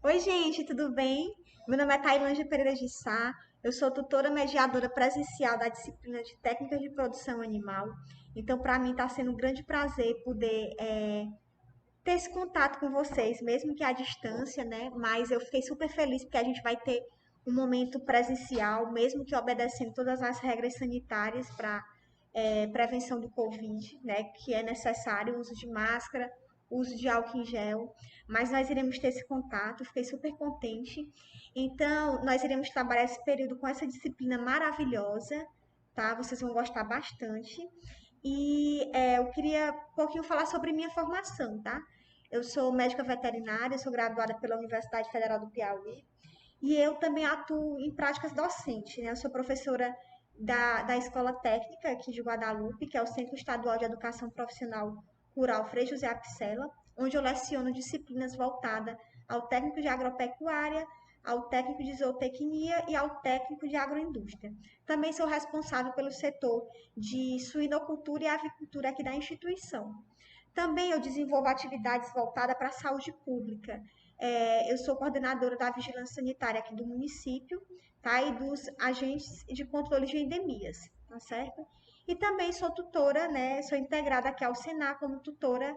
Oi, gente, tudo bem? Meu nome é Tailândia Pereira de Sá. Eu sou tutora mediadora presencial da disciplina de Técnicas de Produção Animal. Então, para mim, está sendo um grande prazer poder ter esse contato com vocês, mesmo que à distância, né? Mas eu fiquei super feliz porque a gente vai ter um momento presencial, mesmo que obedecendo todas as regras sanitárias para prevenção do Covid, né? Que é necessário o uso de máscara, o uso de álcool em gel, mas nós iremos ter esse contato, fiquei super contente. Então, nós iremos trabalhar esse período com essa disciplina maravilhosa, tá? Vocês vão gostar bastante. E eu queria um pouquinho falar sobre minha formação, tá? Eu sou médica veterinária, sou graduada pela Universidade Federal do Piauí e eu também atuo em práticas docentes, né? Eu sou professora da Escola Técnica aqui de Guadalupe, que é o Centro Estadual de Educação Profissional Rural Frei José Apicella, onde eu leciono disciplinas voltadas ao técnico de agropecuária, ao técnico de zootecnia e ao técnico de agroindústria. Também sou responsável pelo setor de suinocultura e avicultura aqui da instituição. Também eu desenvolvo atividades voltadas para a saúde pública. Eu sou coordenadora da vigilância sanitária aqui do município, tá? E dos agentes de controle de endemias, tá certo? E também sou tutora, né? Sou integrada aqui ao Senar como tutora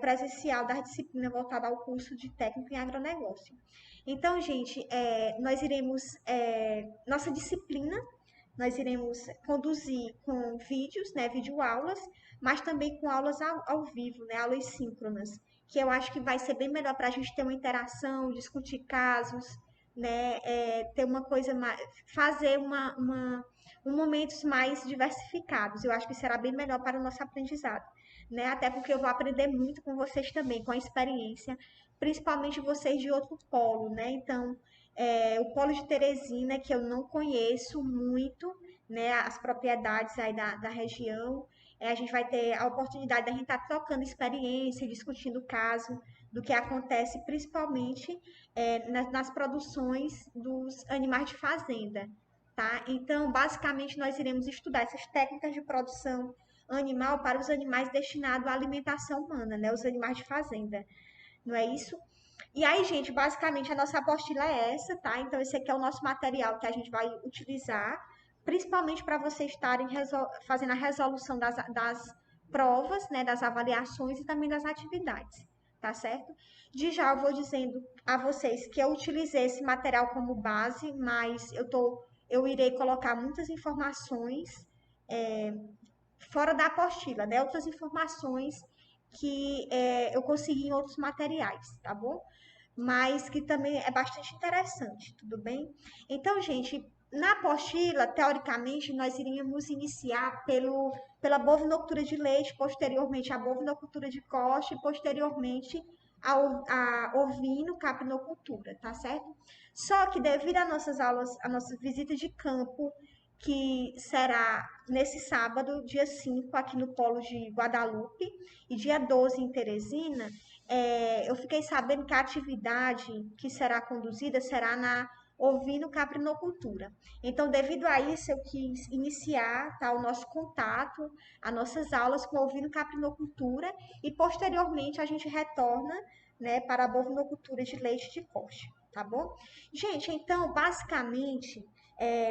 presencial da disciplina voltada ao curso de técnico em agronegócio. Então, gente, nossa disciplina nós iremos conduzir com vídeos, né, videoaulas, mas também com aulas ao vivo, né, aulas síncronas, que eu acho que vai ser bem melhor para a gente ter uma interação, discutir casos, né, ter uma coisa mais, fazer momentos mais diversificados. Eu acho que será bem melhor para o nosso aprendizado, né, até porque eu vou aprender muito com vocês também, com a experiência, principalmente vocês de outro polo, né, então o Polo de Teresina, que eu não conheço muito, né, as propriedades aí da região. A gente vai ter a oportunidade da gente estar trocando experiência, discutindo o caso do que acontece principalmente nas produções dos animais de fazenda, tá? Então, basicamente, nós iremos estudar essas técnicas de produção animal para os animais destinados à alimentação humana, né? Os animais de fazenda, não é isso? E aí, gente, basicamente a nossa apostila é essa, tá? Então, esse aqui é o nosso material que a gente vai utilizar, principalmente para vocês estarem fazendo a resolução das provas, né, das avaliações e também das atividades, tá certo? De já eu vou dizendo a vocês que eu utilizei esse material como base, mas eu irei colocar muitas informações é, fora da apostila, né? Outras informações que eu consegui em outros materiais, tá bom? Mas que também é bastante interessante, tudo bem? Então, gente, na apostila, teoricamente, nós iríamos iniciar pela bovinocultura de leite, posteriormente a bovinocultura de corte, e posteriormente a ovino caprinocultura, tá certo? Só que devido às nossas aulas, a nossa visita de campo, que será nesse sábado, dia 5 aqui no Polo de Guadalupe, e dia 12 em Teresina, eu fiquei sabendo que a atividade que será conduzida será na ovino-caprinocultura. Então, devido a isso, eu quis iniciar tá, o nosso contato, as nossas aulas com ovino-caprinocultura e, posteriormente, a gente retorna né, para a bovinocultura de leite de corte, tá bom? Gente, então, basicamente,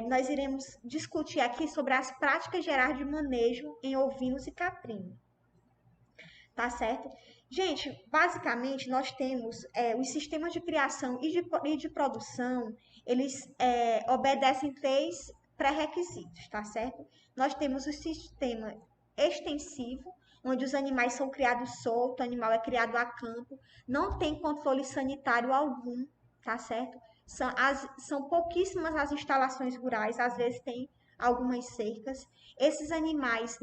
nós iremos discutir aqui sobre as práticas gerais de manejo em ovinos e caprinos, tá certo? Gente, basicamente nós temos os sistemas de criação e de produção, eles obedecem três pré-requisitos, tá certo? Nós temos o sistema extensivo, onde os animais são criados soltos, o animal é criado a campo, não tem controle sanitário algum, tá certo? São pouquíssimas as instalações rurais, às vezes tem algumas cercas. Esses animais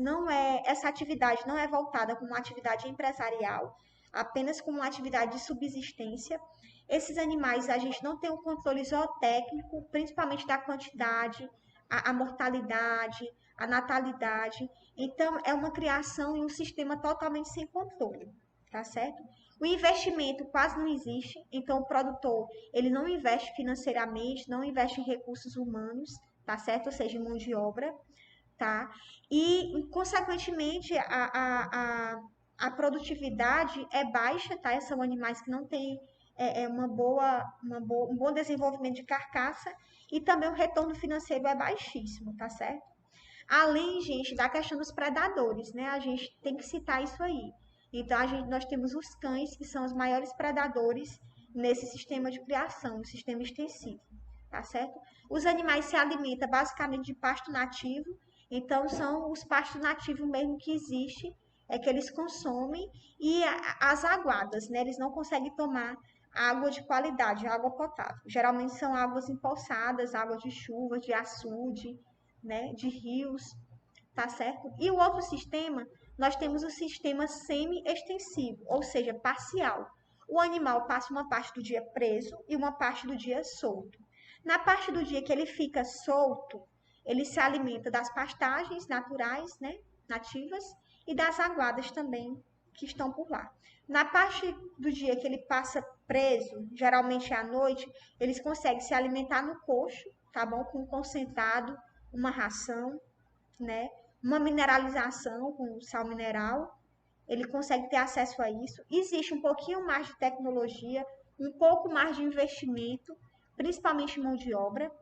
essa atividade não é voltada como uma atividade empresarial, apenas como uma atividade de subsistência. Esses animais a gente não tem um controle zootécnico, principalmente da quantidade, a mortalidade, a natalidade. Então, é uma criação em um sistema totalmente sem controle, tá certo? O investimento quase não existe, então o produtor ele não investe financeiramente, não investe em recursos humanos, tá certo? Ou seja, em mão de obra, tá? E, consequentemente, a produtividade é baixa, tá? São animais que não têm um bom desenvolvimento de carcaça e também o retorno financeiro é baixíssimo, tá certo? Além, gente, da questão dos predadores, né? A gente tem que citar isso aí. Então, nós temos os cães, que são os maiores predadores nesse sistema de criação, no sistema extensivo, tá certo? Os animais se alimentam basicamente de pasto nativo, então são os pastos nativos mesmo que existe, é que eles consomem, e as aguadas, né? Eles não conseguem tomar água de qualidade, água potável. Geralmente são águas empoçadas, água de chuva, de açude, né? De rios, tá certo? E o outro sistema, nós temos o sistema semi-extensivo, ou seja, parcial. O animal passa uma parte do dia preso e uma parte do dia solto. Na parte do dia que ele fica solto, ele se alimenta das pastagens naturais, né, nativas, e das aguadas também que estão por lá. Na parte do dia que ele passa preso, geralmente é à noite, eles conseguem se alimentar no coxo, tá bom? Com concentrado, uma ração, né? Uma mineralização com sal mineral, ele consegue ter acesso a isso. Existe um pouquinho mais de tecnologia, um pouco mais de investimento, principalmente em mão de obra,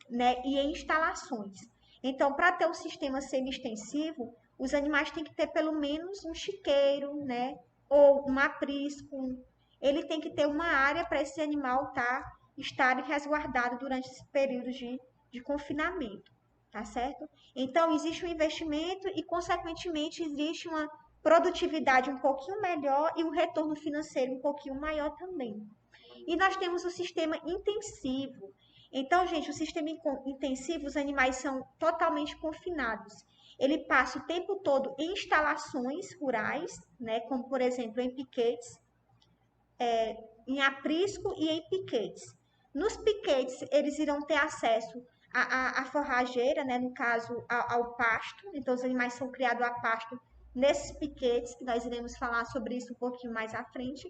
né? E em instalações. Então, para ter um sistema semi-extensivo, os animais têm que ter pelo menos um chiqueiro, né? Ou um aprisco. Ele tem que ter uma área para esse animal estar resguardado durante esse período de confinamento, tá certo? Então, existe um investimento e, consequentemente, existe uma produtividade um pouquinho melhor e um retorno financeiro um pouquinho maior também. E nós temos o sistema intensivo. Então, gente, o sistema intensivo, os animais são totalmente confinados. Ele passa o tempo todo em instalações rurais, né, como por exemplo em piquetes, em aprisco e em piquetes. Nos piquetes, eles irão ter acesso à forrageira, né, no caso ao pasto. Então, os animais são criados a pasto nesses piquetes, que nós iremos falar sobre isso um pouquinho mais à frente.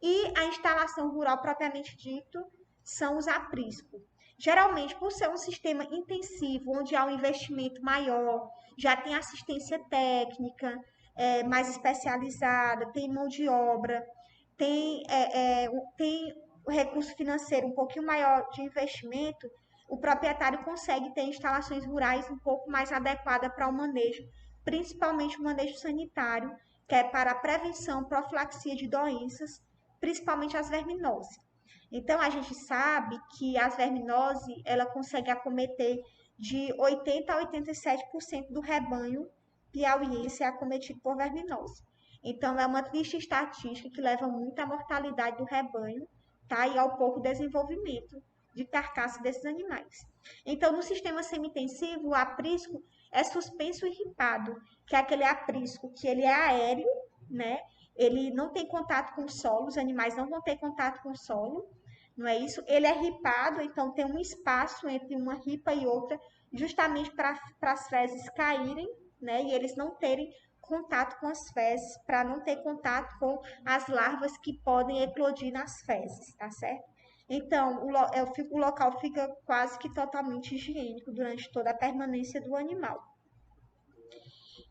E a instalação rural propriamente dito são os apriscos. Geralmente, por ser um sistema intensivo, onde há um investimento maior, já tem assistência técnica mais especializada, tem mão de obra, tem o recurso financeiro um pouquinho maior de investimento, o proprietário consegue ter instalações rurais um pouco mais adequadas para o manejo, principalmente o manejo sanitário, que é para a prevenção, profilaxia de doenças, principalmente as verminoses. Então, a gente sabe que as verminoses, ela consegue acometer de 80 a 87% do rebanho piauiense é acometido por verminose. Então, é uma triste estatística que leva muito à mortalidade do rebanho, tá? E ao pouco desenvolvimento de carcaça desses animais. Então, no sistema semi-intensivo, o aprisco é suspenso e ripado, que é aquele aprisco que ele é aéreo, né? Ele não tem contato com o solo, os animais não vão ter contato com o solo, não é isso? Ele é ripado, então tem um espaço entre uma ripa e outra, justamente para as fezes caírem, né? E eles não terem contato com as fezes, para não ter contato com as larvas que podem eclodir nas fezes, tá certo? Então, o local fica quase que totalmente higiênico durante toda a permanência do animal.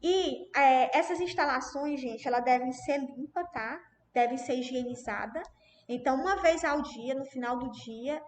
E essas instalações, gente, elas devem ser limpas, tá? Devem ser higienizadas. Então, uma vez ao dia, no final do dia,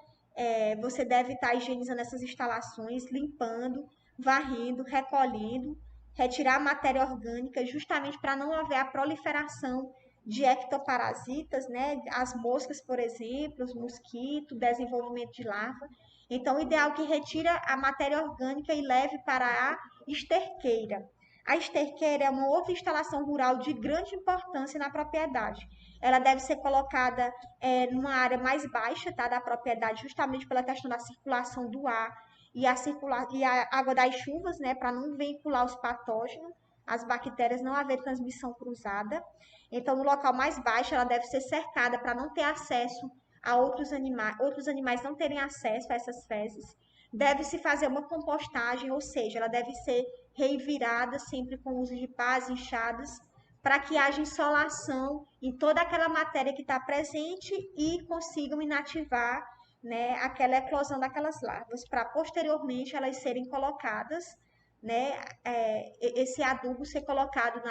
você deve estar higienizando essas instalações, limpando, varrendo, recolhendo, retirar a matéria orgânica, justamente para não haver a proliferação de ectoparasitas, né? As moscas, por exemplo, os mosquitos, desenvolvimento de larva. Então, o ideal é que retire a matéria orgânica e leve para a esterqueira. A esterqueira é uma outra instalação rural de grande importância na propriedade. Ela deve ser colocada numa área mais baixa, tá, da propriedade, justamente pela questão da circulação do ar e a água das chuvas, né, para não veicular os patógenos, as bactérias, não haver transmissão cruzada. Então, no local mais baixo, ela deve ser cercada para não ter acesso a outros animais não terem acesso a essas fezes. Deve-se fazer uma compostagem, ou seja, ela deve ser revirada sempre com o uso de pás, enxadas, para que haja insolação em toda aquela matéria que está presente e consigam inativar, né, aquela eclosão daquelas larvas, para posteriormente elas serem colocadas, né, esse adubo ser colocado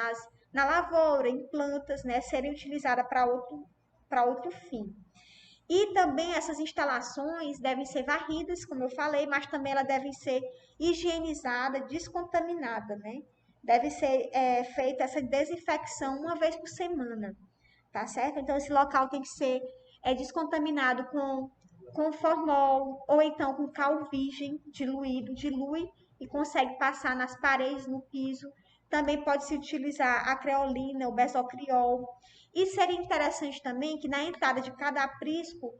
na lavoura, em plantas, né, serem utilizadas para outro fim. E também essas instalações devem ser varridas, como eu falei, mas também elas devem ser higienizadas, descontaminadas, né? Deve ser feita essa desinfecção uma vez por semana, tá certo? Então esse local tem que ser descontaminado com formol ou então com cal virgem diluído, dilui e consegue passar nas paredes, no piso. Também pode se utilizar a creolina, o bezocriol. E seria interessante também que na entrada de cada aprisco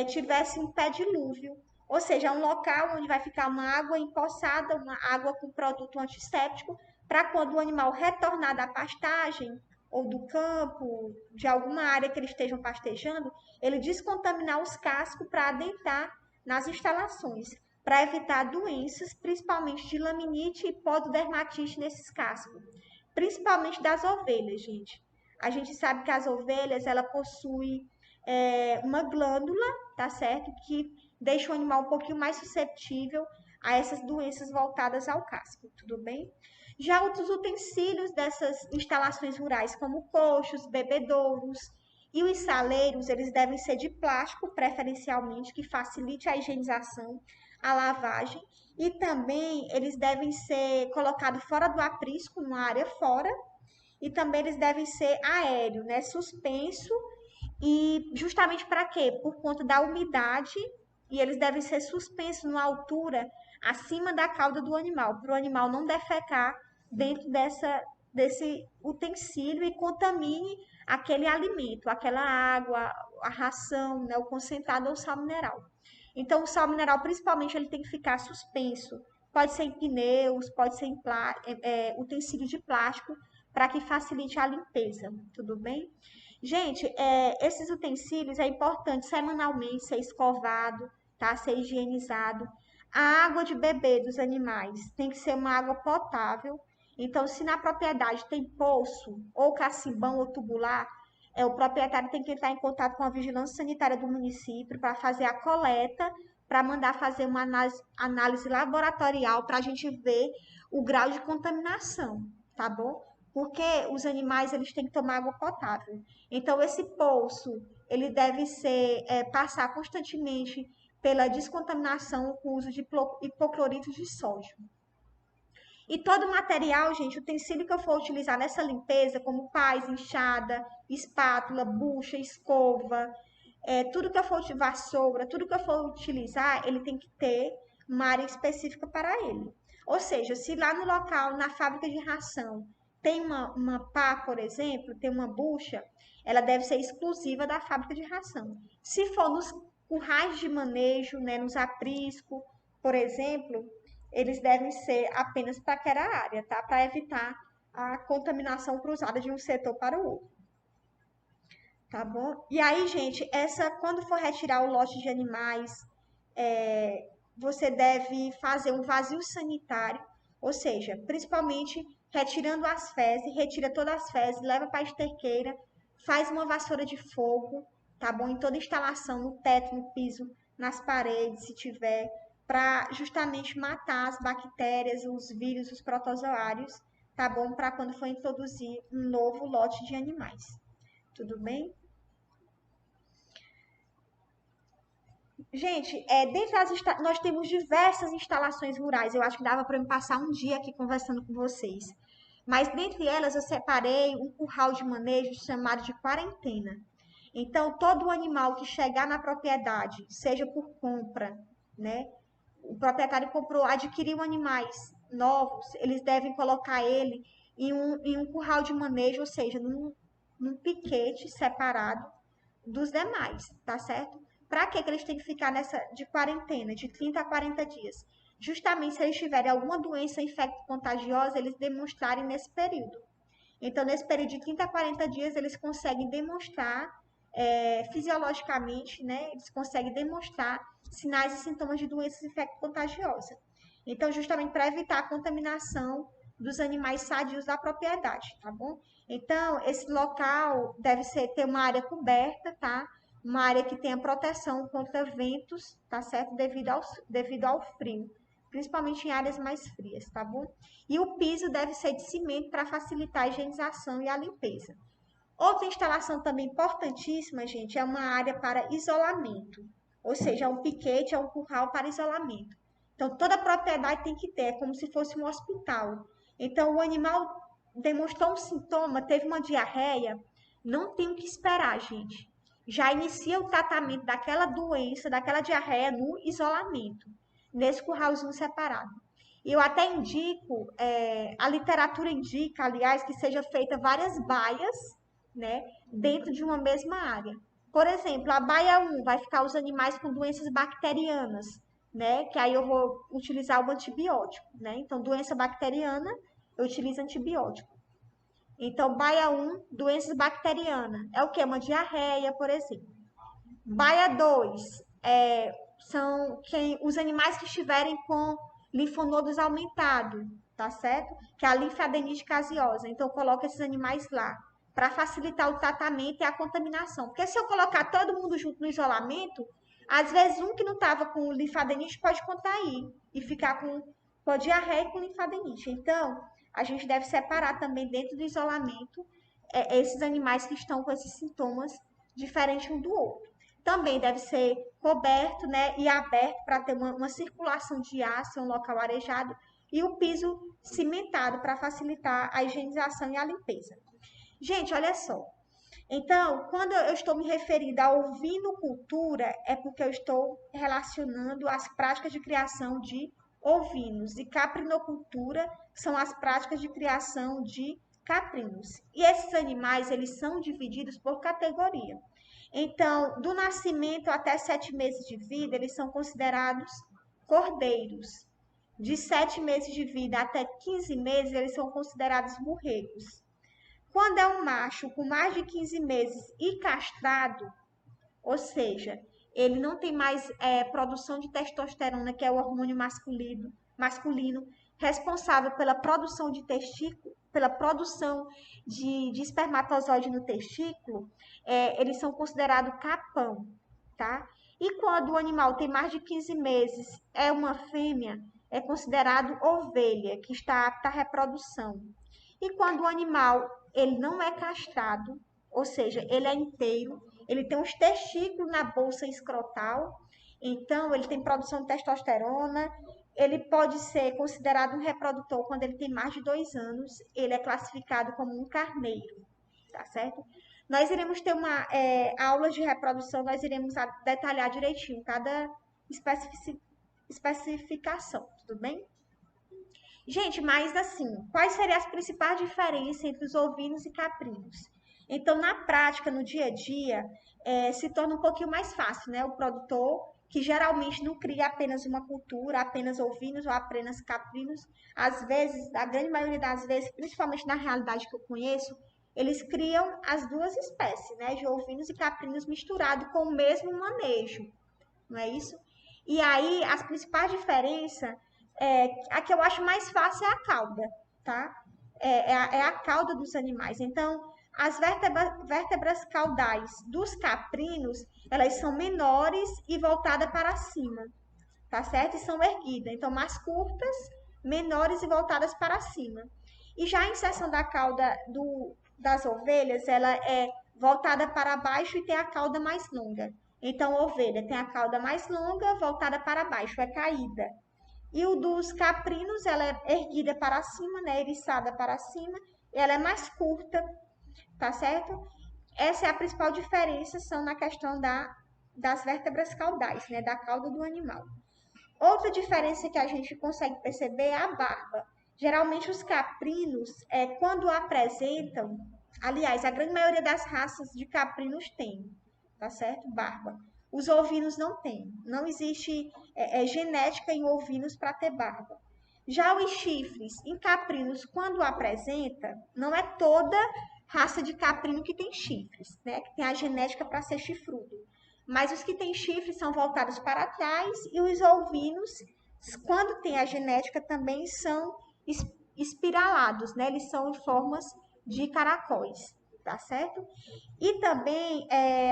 tivesse um pé dilúvio, ou seja, um local onde vai ficar uma água empoçada, uma água com produto antisséptico, para quando o animal retornar da pastagem ou do campo, de alguma área que eles estejam pastejando, ele descontaminar os cascos para adentrar nas instalações, para evitar doenças, principalmente de laminite e pododermatite nesses cascos, principalmente das ovelhas, gente. A gente sabe que as ovelhas, ela possui uma glândula, tá certo? Que deixa o animal um pouquinho mais suscetível a essas doenças voltadas ao casco, tudo bem? Já outros utensílios dessas instalações rurais, como coxos, bebedouros e os saleiros, eles devem ser de plástico, preferencialmente, que facilite a higienização, a lavagem, e também eles devem ser colocados fora do aprisco, numa área fora, e também eles devem ser aéreo, né, suspenso, e justamente para quê? Por conta da umidade, e eles devem ser suspensos numa altura acima da cauda do animal, para o animal não defecar dentro desse utensílio e contamine aquele alimento, aquela água, a ração, né, o concentrado ou sal mineral. Então, o sal mineral, principalmente, ele tem que ficar suspenso. Pode ser em pneus, pode ser em utensílio de plástico, para que facilite a limpeza, tudo bem? Gente, esses utensílios é importante semanalmente ser escovado, tá? Ser higienizado. A água de beber dos animais tem que ser uma água potável. Então, se na propriedade tem poço, ou cacimbão, ou tubular, o proprietário tem que entrar em contato com a vigilância sanitária do município para fazer a coleta, para mandar fazer uma análise laboratorial para a gente ver o grau de contaminação, tá bom? Porque os animais eles têm que tomar água potável. Então, esse poço ele deve ser passar constantemente pela descontaminação com o uso de hipoclorito de sódio. E todo o material, gente, utensílio que eu for utilizar nessa limpeza, como pás, enxada, espátula, bucha, escova, tudo que eu for vassoura, tudo que eu for utilizar, ele tem que ter uma área específica para ele. Ou seja, se lá no local, na fábrica de ração, tem uma pá, por exemplo, tem uma bucha, ela deve ser exclusiva da fábrica de ração. Se for nos currais de manejo, né, nos apriscos, por exemplo, eles devem ser apenas para aquela área, tá? Para evitar a contaminação cruzada de um setor para o outro, tá bom? E aí, gente, quando for retirar o lote de animais, você deve fazer um vazio sanitário, ou seja, principalmente retirando as fezes, retira todas as fezes, leva para a esterqueira, faz uma vassoura de fogo, tá bom? Em toda instalação, no teto, no piso, nas paredes, se tiver, para justamente matar as bactérias, os vírus, os protozoários, tá bom? Para quando for introduzir um novo lote de animais. Tudo bem? Gente, nós temos diversas instalações rurais. Eu acho que dava para me passar um dia aqui conversando com vocês. Mas dentre elas eu separei um curral de manejo chamado de quarentena. Então, todo animal que chegar na propriedade, seja por compra, né? O proprietário comprou, adquiriu animais novos, eles devem colocar ele em um curral de manejo, ou seja, num piquete separado dos demais, tá certo? Para que eles têm que ficar nessa de quarentena, de 30 a 40 dias? Justamente se eles tiverem alguma doença infecto-contagiosa, eles demonstrarem nesse período. Então, nesse período de 30 a 40 dias, eles conseguem demonstrar fisiologicamente, né? Eles conseguem demonstrar sinais e sintomas de doenças infecto-contagiosas. Então, justamente para evitar a contaminação dos animais sadios da propriedade, tá bom? Então, esse local deve ter uma área coberta, tá? Uma área que tenha proteção contra ventos, tá certo? Devido ao frio, principalmente em áreas mais frias, tá bom? E o piso deve ser de cimento para facilitar a higienização e a limpeza. Outra instalação também importantíssima, gente, é uma área para isolamento. Ou seja, é um piquete, é um curral para isolamento. Então, toda propriedade tem que ter, é como se fosse um hospital. Então, o animal demonstrou um sintoma, teve uma diarreia, não tem o que esperar, gente. Já inicia o tratamento daquela doença, daquela diarreia no isolamento, nesse curralzinho separado. E eu até indico, a literatura indica, aliás, que seja feita várias baias, né, dentro de uma mesma área. Por exemplo, a baia 1 vai ficar os animais com doenças bacterianas, né, que aí eu vou utilizar o antibiótico, né? Então, doença bacteriana, eu utilizo antibiótico. Então, baia 1, doenças bacterianas. É o que? Uma diarreia, por exemplo. Baia 2 são os animais que estiverem com linfonodos aumentados, tá certo? Que é a linfadenite caseosa. Então, coloca esses animais lá para facilitar o tratamento e a contaminação. Porque se eu colocar todo mundo junto no isolamento, às vezes um que não estava com linfadenite pode contrair e ficar com a diarreia e com linfadenite. Então, a gente deve separar também dentro do isolamento esses animais que estão com esses sintomas diferentes um do outro. Também deve ser coberto, né, e aberto para ter uma circulação de ar, ser um local arejado, e o piso cimentado para facilitar a higienização e a limpeza. Gente, olha só. Então, quando eu estou me referindo a ovinocultura, é porque eu estou relacionando as práticas de criação de ovinos. E caprinocultura são as práticas de criação de caprinos. E esses animais, eles são divididos por categoria. Então, do nascimento até 7 meses de vida, eles são considerados cordeiros. De 7 meses de vida até 15 meses, eles são considerados borregos. Quando é um macho com mais de 15 meses e castrado, ou seja, ele não tem mais produção de testosterona, que é o hormônio masculino responsável pela produção de testículo, pela produção de espermatozoide no testículo, eles são considerados capão, tá? E quando o animal tem mais de 15 meses, é uma fêmea, é considerado ovelha, que está apta à reprodução. E quando o animal ele não é castrado, ou seja, ele é inteiro, ele tem os testículos na bolsa escrotal, então ele tem produção de testosterona, ele pode ser considerado um reprodutor quando ele tem mais de 2 anos, ele é classificado como um carneiro, tá certo? Nós iremos ter uma aula de reprodução, nós iremos detalhar direitinho cada especificação, tudo bem? Gente, mas assim, quais seriam as principais diferenças entre os ovinos e caprinos? Então, na prática, no dia a dia, se torna um pouquinho mais fácil, né? O produtor, que geralmente não cria apenas uma cultura, apenas ovinos ou apenas caprinos, às vezes, a grande maioria das vezes, principalmente na realidade que eu conheço, eles criam as duas espécies, né? De ovinos e caprinos misturados com o mesmo manejo, não é isso? E aí, as principais diferenças, a que eu acho mais fácil é a cauda, tá? É a cauda dos animais. Então, as vértebras caudais dos caprinos, elas são menores e voltadas para cima, tá certo? E são erguidas. Então, mais curtas, menores e voltadas para cima. E já a inserção da cauda das ovelhas, ela é voltada para baixo e tem a cauda mais longa. Então, a ovelha tem a cauda mais longa, voltada para baixo, é caída. E o dos caprinos, ela é erguida para cima, né? Eriçada para cima, e ela é mais curta, tá certo? Essa é a principal diferença, são na questão das vértebras caudais, né? Da cauda do animal. Outra diferença que a gente consegue perceber é a barba. Geralmente os caprinos, quando apresentam, aliás, a grande maioria das raças de caprinos tem, tá certo? Barba. Os ovinos não têm. Não existe genética em ovinos para ter barba. Já os chifres em caprinos, quando apresenta, não é toda raça de caprino que tem chifres, né? Que tem a genética para ser chifrudo. Mas os que têm chifres são voltados para trás e os ovinos, quando tem a genética, também são espiralados, né? Eles são em formas de caracóis, tá certo? E também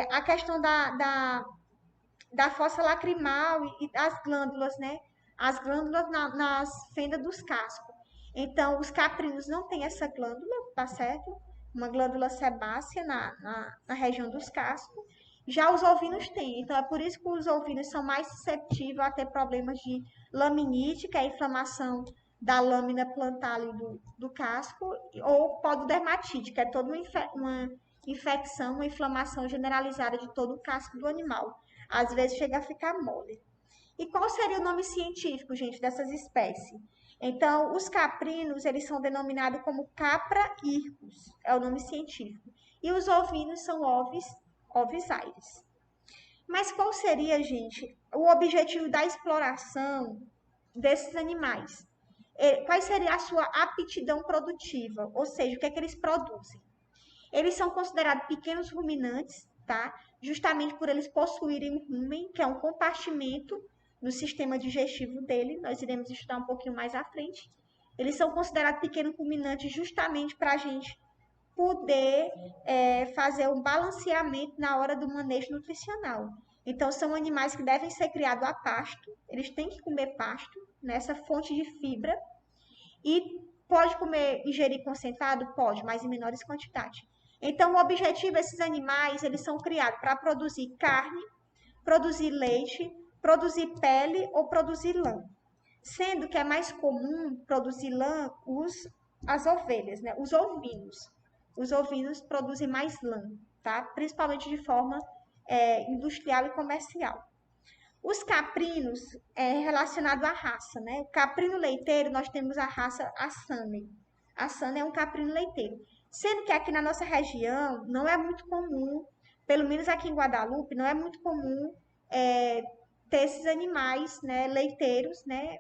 a questão da fossa lacrimal e das glândulas, né? As glândulas nas fendas dos cascos. Então, os caprinos não têm essa glândula, tá certo? uma glândula sebácea na região dos cascos. Já os ovinos têm, então é por isso que os ovinos são mais susceptíveis a ter problemas de laminite, que é a inflamação da lâmina plantar ali do casco, ou pododermatite, que é toda uma infecção, uma inflamação generalizada de todo o casco do animal. Às vezes chega a ficar mole. E qual seria o nome científico, gente, dessas espécies? Então, os caprinos, eles são denominados como Capra hircus, é o nome científico. E os ovinos são Ovis aires. Mas qual seria, gente, o objetivo da exploração desses animais? Qual seria a sua aptidão produtiva? Ou seja, o que é que eles produzem? Eles são considerados pequenos ruminantes, tá? Justamente por eles possuírem um rumen, que é um compartimento no sistema digestivo dele. Nós iremos estudar um pouquinho mais à frente. Eles são considerados pequenos ruminantes justamente para a gente poder fazer um balanceamento na hora do manejo nutricional. Então, são animais que devem ser criados a pasto, eles têm que comer pasto, nessa fonte de fibra, e pode comer, ingerir concentrado? Pode, mas em menores quantidades. Então, o objetivo, esses animais, eles são criados para produzir carne, produzir leite, produzir pele ou produzir lã. Sendo que é mais comum produzir lã as ovelhas, né? Os ovinos. Os ovinos produzem mais lã, tá? Principalmente de forma industrial e comercial. Os caprinos é relacionado à raça, né? O caprino leiteiro, nós temos a raça Assane. Assane é um caprino leiteiro. Sendo que aqui na nossa região não é muito comum, pelo menos aqui em Guadalupe, não é muito comum ter esses animais, né, leiteiros, né?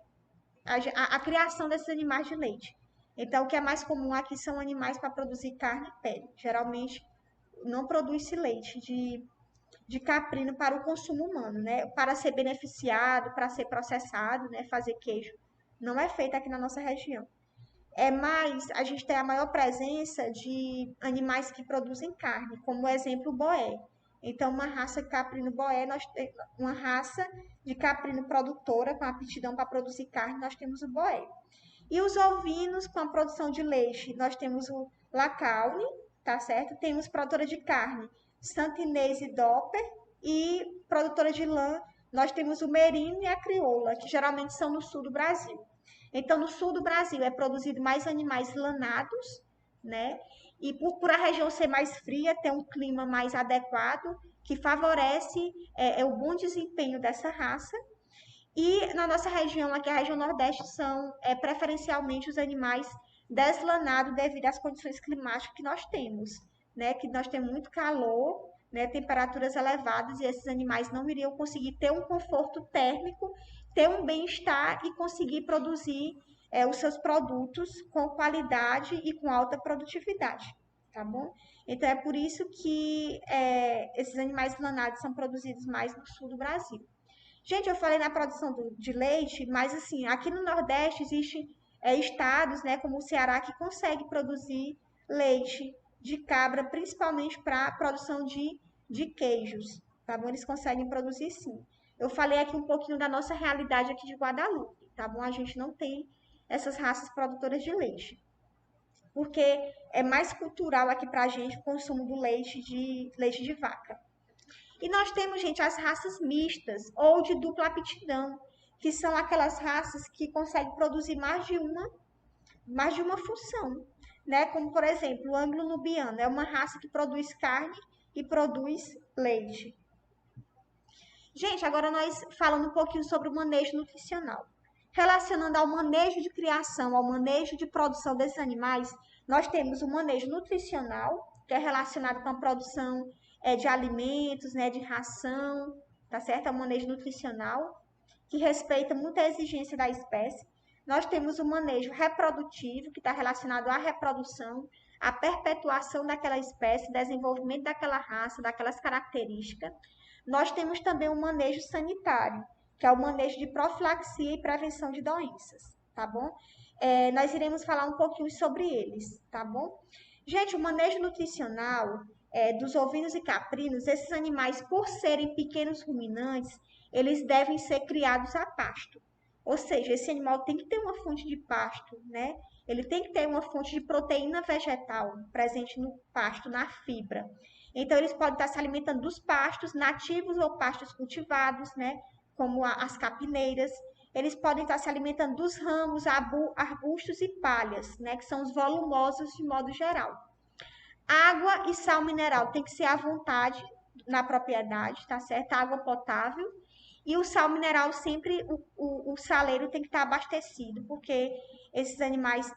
A criação desses animais de leite. Então, o que é mais comum aqui são animais para produzir carne e pele. Geralmente, não produz-se leite de caprino para o consumo humano, né? Para ser beneficiado, para ser processado, né? Fazer queijo. Não é feito aqui na nossa região. É mais, a gente tem a maior presença de animais que produzem carne, como o exemplo o boé. Então, uma raça caprino boé, nós temos uma raça de caprino produtora com aptidão para produzir carne, nós temos o boé. E os ovinos com a produção de leite, nós temos o Lacaune, tá certo? Temos produtora de carne, Santa Inês e Doppler, e produtora de lã, nós temos o Merino e a Crioula, que geralmente são no sul do Brasil. Então, no sul do Brasil é produzido mais animais lanados, né? E por a região ser mais fria, ter um clima mais adequado, que favorece o bom desempenho dessa raça. E na nossa região, aqui a região Nordeste, são preferencialmente os animais deslanados devido às condições climáticas que nós temos, né? Que nós temos muito calor, né? Temperaturas elevadas, e esses animais não iriam conseguir ter um conforto térmico, ter um bem-estar e conseguir produzir os seus produtos com qualidade e com alta produtividade, tá bom? Então é por isso que esses animais lanados são produzidos mais no sul do Brasil. Gente, eu falei na produção de leite, mas assim, aqui no Nordeste existem estados, né, como o Ceará, que consegue produzir leite de cabra, principalmente para a produção de queijos, tá bom? Eles conseguem produzir sim. Eu falei aqui um pouquinho da nossa realidade aqui de Guadalupe, tá bom? A gente não tem essas raças produtoras de leite, porque é mais cultural aqui para a gente o consumo do leite de vaca. E nós temos, gente, as raças mistas ou de dupla aptidão, que são aquelas raças que conseguem produzir mais de uma função, né? Como, por exemplo, o anglo-nubiano é uma raça que produz carne e produz leite. Gente, agora nós falando um pouquinho sobre o manejo nutricional. Relacionando ao manejo de criação, ao manejo de produção desses animais, nós temos o manejo nutricional, que é relacionado com a produção de alimentos, né, de ração, tá certo? É o manejo nutricional, que respeita muito a exigência da espécie. Nós temos o manejo reprodutivo, que está relacionado à reprodução, à perpetuação daquela espécie, desenvolvimento daquela raça, daquelas características. Nós temos também o manejo sanitário, que é o manejo de profilaxia e prevenção de doenças, tá bom? Nós iremos falar um pouquinho sobre eles, tá bom? Gente, o manejo nutricional dos ovinos e caprinos, esses animais, por serem pequenos ruminantes, eles devem ser criados a pasto. Ou seja, esse animal tem que ter uma fonte de pasto, né? Ele tem que ter uma fonte de proteína vegetal presente no pasto, na fibra. Então, eles podem estar se alimentando dos pastos nativos ou pastos cultivados, né? Como as capineiras. Eles podem estar se alimentando dos ramos, arbustos e palhas, né? Que são os volumosos de modo geral. Água e sal mineral tem que ser à vontade na propriedade, tá certo? Água potável. E o sal mineral sempre, o saleiro tem que estar abastecido, porque esses animais,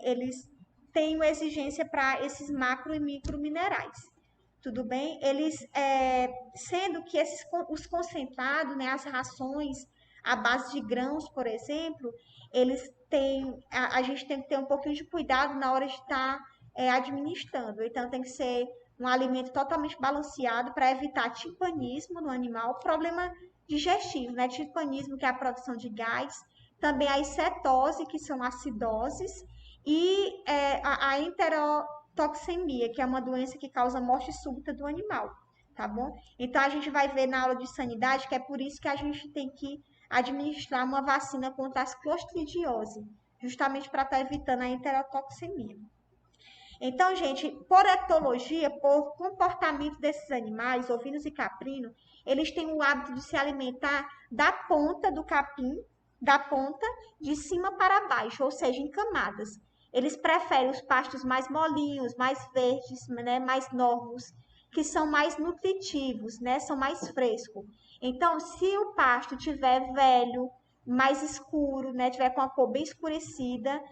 eles têm uma exigência para esses macro e micro minerais. Tudo bem? Eles, sendo que os concentrados, né, as rações à base de grãos, por exemplo, eles têm, a gente tem que ter um pouquinho de cuidado na hora de estar administrando. Então, tem que ser um alimento totalmente balanceado para evitar timpanismo no animal, problema digestivo, né? Timpanismo, que é a produção de gás, também a cetose, que são acidoses, e a enterotoxemia, que é uma doença que causa morte súbita do animal, tá bom? Então, a gente vai ver na aula de sanidade que é por isso que a gente tem que administrar uma vacina contra as clostridiose, justamente para estar evitando a enterotoxemia. Então, gente, por etologia, por comportamento desses animais, ovinos e caprinos, eles têm o hábito de se alimentar da ponta do capim, da ponta de cima para baixo, ou seja, em camadas. Eles preferem os pastos mais molinhos, mais verdes, né, mais novos, que são mais nutritivos, né, são mais frescos. Então, se o pasto tiver velho, mais escuro, né, tiver com a cor bem escurecida,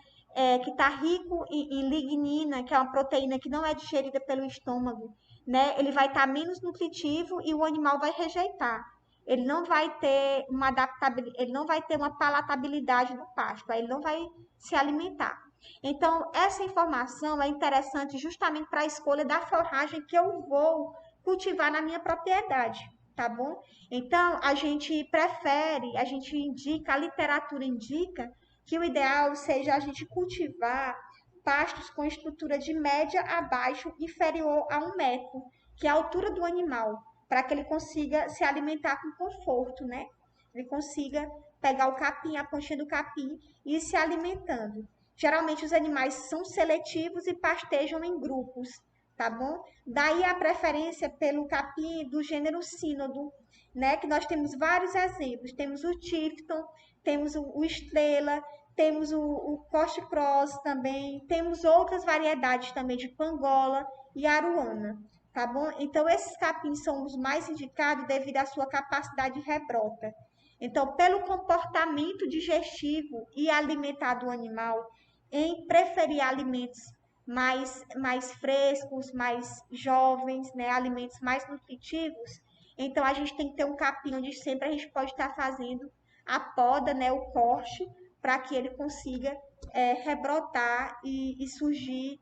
que está rico em lignina, que é uma proteína que não é digerida pelo estômago, né? Ele vai estar menos nutritivo e o animal vai rejeitar. Ele não vai ter uma adaptabilidade, ele não vai ter uma palatabilidade no pasto, aí ele não vai se alimentar. Então, essa informação é interessante justamente para a escolha da forragem que eu vou cultivar na minha propriedade, tá bom? Então, a gente prefere, a gente indica, a literatura indica que o ideal seja a gente cultivar pastos com estrutura de média a baixo inferior a 1 metro, que é a altura do animal, para que ele consiga se alimentar com conforto, né? Ele consiga pegar o capim, a conchinha do capim e ir se alimentando. Geralmente os animais são seletivos e pastejam em grupos, tá bom? Daí a preferência pelo capim do gênero sínodo, né? Que nós temos vários exemplos. Temos o Tifton, temos o Estrela, temos o Coast Cross também, temos outras variedades também de Pangola e Aruana, tá bom? Então, esses capins são os mais indicados devido à sua capacidade de rebrota. Então, pelo comportamento digestivo e alimentar do animal, em preferir alimentos mais frescos, mais jovens, né? Alimentos mais nutritivos, então a gente tem que ter um capim onde sempre a gente pode estar fazendo a poda, né? O corte, para que ele consiga rebrotar e surgir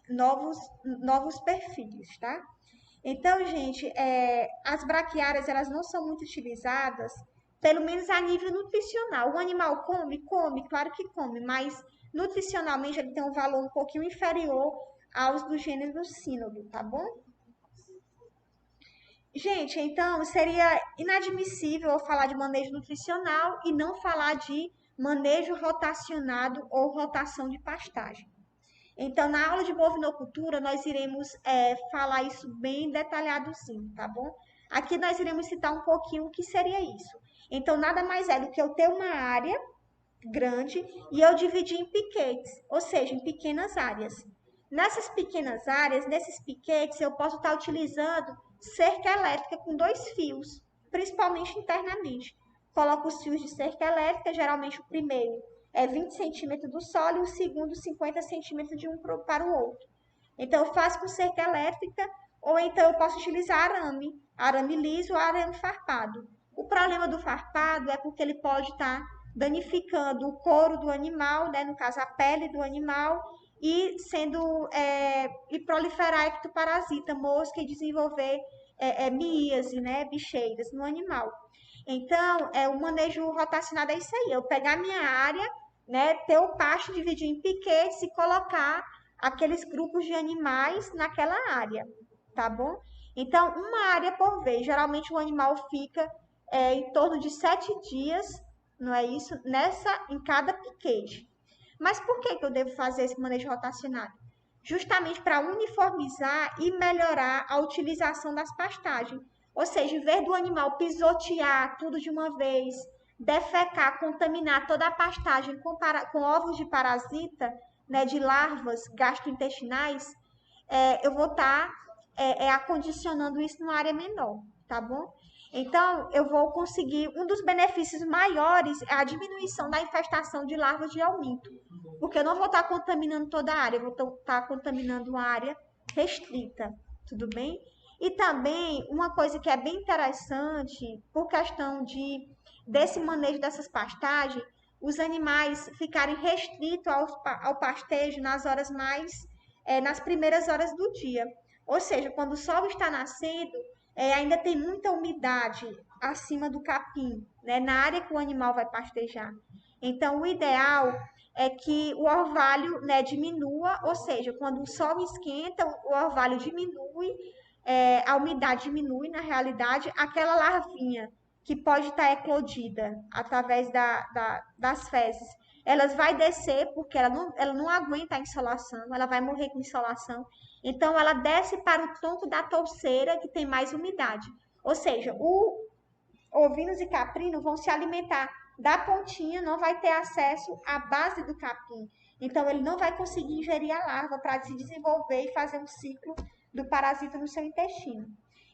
novos perfis, tá? Então, gente, as braquiárias, elas não são muito utilizadas, pelo menos a nível nutricional. O animal come? Come, claro que come, mas nutricionalmente ele tem um valor um pouquinho inferior aos do gênero sínodo, tá bom? Gente, então seria inadmissível eu falar de manejo nutricional e não falar de manejo rotacionado ou rotação de pastagem. Então, na aula de bovinocultura, nós iremos falar isso bem detalhadozinho, tá bom? Aqui nós iremos citar um pouquinho o que seria isso. Então, nada mais é do que eu ter uma área grande e eu dividir em piquetes, ou seja, em pequenas áreas. Nessas pequenas áreas, nesses piquetes, eu posso estar utilizando cerca elétrica com 2 fios, principalmente internamente. Coloco os fios de cerca elétrica, geralmente o primeiro é 20 centímetros do solo e o segundo 50 centímetros de um para o outro. Então, eu faço com cerca elétrica ou então eu posso utilizar arame liso ou arame farpado. O problema do farpado é porque ele pode estar danificando o couro do animal, né, no caso a pele do animal, e e proliferar ectoparasita, mosca, e desenvolver miíase, né, bicheiras no animal. Então, o manejo rotacionado é isso aí, eu pegar a minha área, né, ter o pasto, dividir em piquetes e colocar aqueles grupos de animais naquela área, tá bom? Então, uma área por vez. Geralmente o animal fica em torno de 7 dias, não é isso? Em cada piquete. Mas por que eu devo fazer esse manejo rotacionado? Justamente para uniformizar e melhorar a utilização das pastagens. Ou seja, em vez do animal pisotear tudo de uma vez, defecar, contaminar toda a pastagem com ovos de parasita, né, de larvas gastrointestinais, eu vou estar acondicionando isso numa área menor, tá bom? Então, eu vou conseguir, um dos benefícios maiores é a diminuição da infestação de larvas de aumento, porque eu não vou estar contaminando toda a área, eu vou estar contaminando uma área restrita, tudo bem? E também, uma coisa que é bem interessante, por questão desse manejo dessas pastagens, os animais ficarem restritos ao pastejo nas primeiras horas do dia. Ou seja, quando o sol está nascendo, ainda tem muita umidade acima do capim, né, na área que o animal vai pastejar. Então, o ideal é que o orvalho, né, diminua, ou seja, quando o sol esquenta, o orvalho diminui, a umidade diminui, na realidade, aquela larvinha que pode estar eclodida através das fezes, ela vai descer porque ela não aguenta a insolação, ela vai morrer com insolação. Então, ela desce para o tronco da touceira que tem mais umidade. Ou seja, o ovinos e caprinos vão se alimentar da pontinha, não vai ter acesso à base do capim. Então, ele não vai conseguir ingerir a larva para se desenvolver e fazer um ciclo do parasita no seu intestino.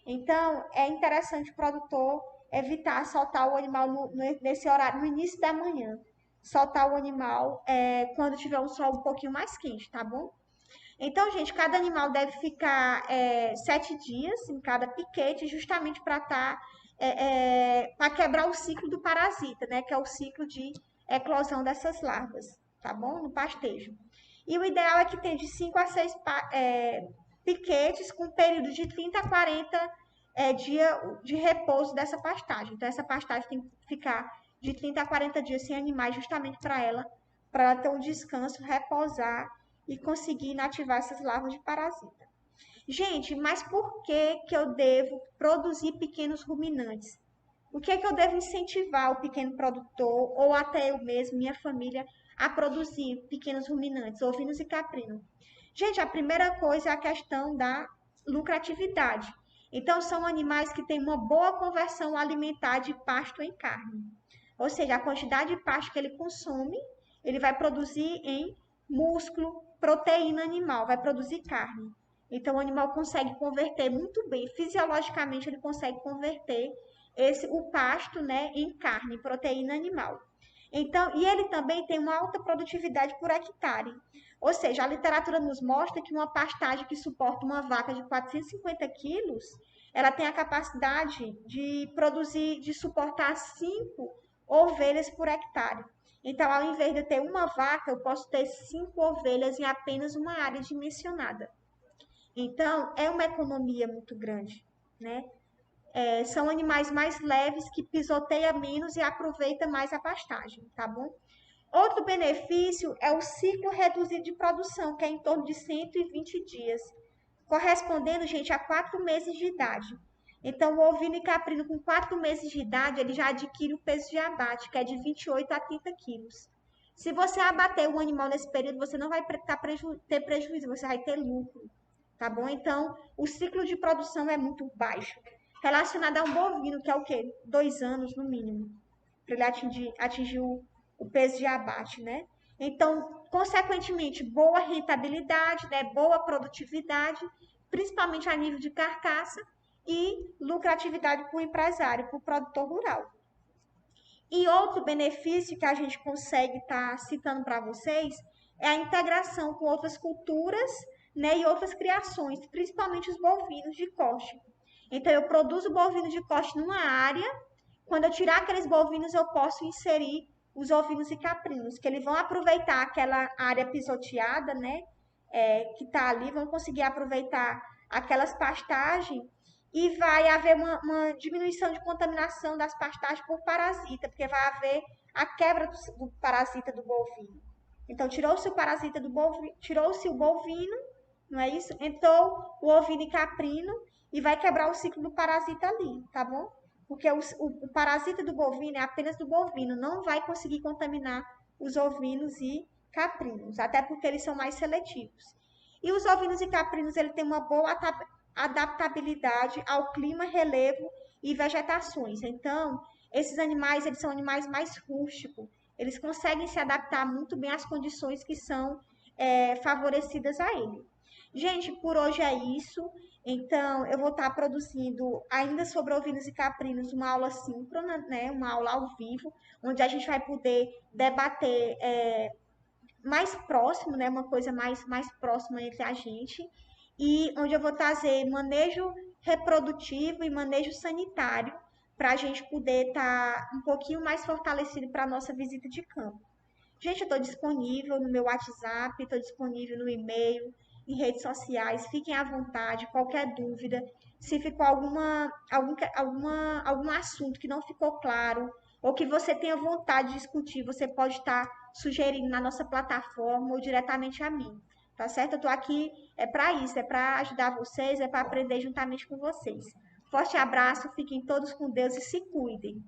Então, é interessante o produtor evitar soltar o animal nesse horário, no início da manhã. Soltar o animal quando tiver um sol um pouquinho mais quente, tá bom? Então, gente, cada animal deve ficar 7 dias em cada piquete, justamente para quebrar o ciclo do parasita, né? Que é o ciclo de eclosão dessas larvas, tá bom? No pastejo. E o ideal é que tenha de 5 a 6 piquetes com período de 30 a 40 dias de repouso dessa pastagem. Então, essa pastagem tem que ficar de 30 a 40 dias sem animais, justamente para ela ter um descanso, repousar e conseguir inativar essas larvas de parasita. Gente, mas por que eu devo produzir pequenos ruminantes? O que eu devo incentivar o pequeno produtor, ou até eu mesmo, minha família, a produzir pequenos ruminantes, ovinos e caprinos? Gente, a primeira coisa é a questão da lucratividade. Então, são animais que têm uma boa conversão alimentar de pasto em carne. Ou seja, a quantidade de pasto que ele consome, ele vai produzir em músculo, proteína animal, vai produzir carne. Então, o animal consegue converter muito bem, fisiologicamente ele consegue converter o pasto, né, em carne, proteína animal. Então, e ele também tem uma alta produtividade por hectare. Ou seja, a literatura nos mostra que uma pastagem que suporta uma vaca de 450 quilos, ela tem a capacidade de produzir, de suportar 5 ovelhas por hectare. Então, ao invés de eu ter uma vaca, eu posso ter 5 ovelhas em apenas uma área dimensionada. Então, é uma economia muito grande, né? São animais mais leves que pisoteiam menos e aproveitam mais a pastagem, tá bom? Outro benefício é o ciclo reduzido de produção, que é em torno de 120 dias, correspondendo, gente, a 4 meses de idade. Então, o ovino e caprino com 4 meses de idade, ele já adquire o peso de abate, que é de 28 a 30 quilos. Se você abater um animal nesse período, você não vai ter prejuízo, você vai ter lucro, tá bom? Então, o ciclo de produção é muito baixo. Relacionado a um bovino, que é o quê? 2 anos, no mínimo, para ele atingir o peso de abate, né? Então, consequentemente, boa rentabilidade, né? Boa produtividade, principalmente a nível de carcaça, e lucratividade para o empresário, para o produtor rural. E outro benefício que a gente consegue estar citando para vocês é a integração com outras culturas, né, e outras criações, principalmente os bovinos de corte. Então, eu produzo bovinos de corte numa área, quando eu tirar aqueles bovinos, eu posso inserir os ovinos e caprinos, que eles vão aproveitar aquela área pisoteada, né, que está ali, vão conseguir aproveitar aquelas pastagens e vai haver uma diminuição de contaminação das pastagens por parasita, porque vai haver a quebra do parasita do bovino. Então, tirou-se o parasita do bovino, tirou-se o bovino, não é isso? Entrou o ovino e caprino e vai quebrar o ciclo do parasita ali, tá bom? porque o parasita do bovino é apenas do bovino, não vai conseguir contaminar os ovinos e caprinos, até porque eles são mais seletivos. E os ovinos e caprinos, ele tem uma boa adaptabilidade ao clima, relevo e vegetações. Então, esses animais, eles são animais mais rústicos, eles conseguem se adaptar muito bem às condições que são favorecidas a ele. Gente, por hoje é isso. Então, eu vou estar produzindo ainda sobre ovinos e caprinos uma aula síncrona, né? Uma aula ao vivo, onde a gente vai poder debater mais próximo, né? Uma coisa mais próxima entre a gente. E onde eu vou trazer manejo reprodutivo e manejo sanitário para a gente poder estar um pouquinho mais fortalecido para a nossa visita de campo. Gente, eu estou disponível no meu WhatsApp, estou disponível no e-mail, em redes sociais. Fiquem à vontade, qualquer dúvida. Se ficou algum assunto que não ficou claro, ou que você tenha vontade de discutir, você pode estar sugerindo na nossa plataforma ou diretamente a mim. Tá certo? Eu estou aqui para isso, é para ajudar vocês, é para aprender juntamente com vocês. Forte abraço, fiquem todos com Deus e se cuidem.